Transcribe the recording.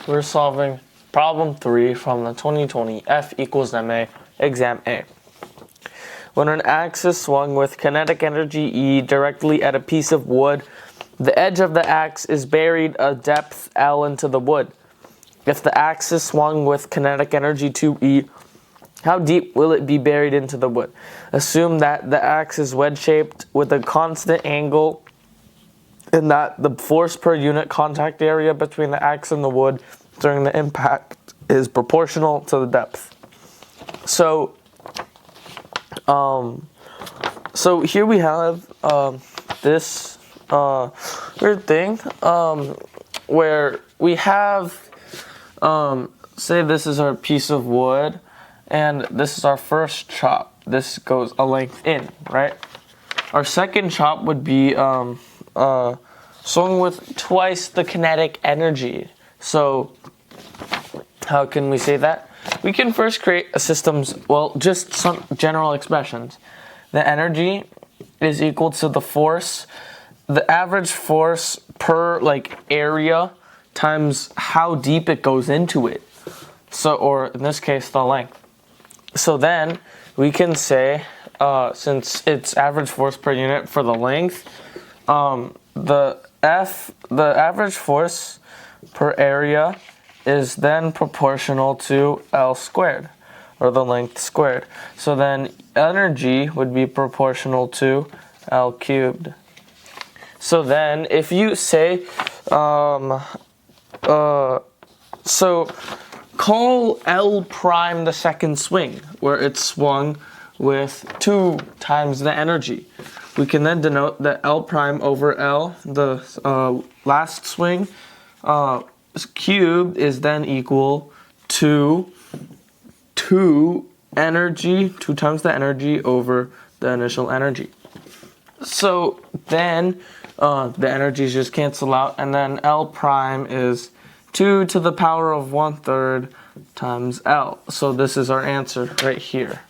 We're solving problem 3 from the 2020 F equals MA exam A. When an axe is swung with kinetic energy E directly at a piece of wood, the edge of the axe is buried a depth L into the wood. If the axe is swung with kinetic energy 2E, how deep will it be buried into the wood? Assume that the axe is wedge-shaped with a constant angle and that the force per unit contact area between the axe and the wood during the impact is proportional to the depth. So here we have this weird thing where we have, say this is our piece of wood, and this is our first chop. This goes a length in, right? Our second chop would be swung with twice the kinetic energy. So how can we say that? We can first create a system's, well, just some general expressions. The energy is equal to the force, the average force per area times how deep it goes into it. So, or in this case, the length. So then we can say, since it's average force per unit for the length, the average force per area is then proportional to L squared, or the length squared. So then energy would be proportional to L cubed. So then if you say, so call L prime the second swing, where it's swung with 2 times the energy. We can then denote that L prime over L, the last swing, cubed is then equal to 2 times the energy over the initial energy. So then the energies just cancel out, and then L prime is 2 to the power of 1/3 times L. So this is our answer right here.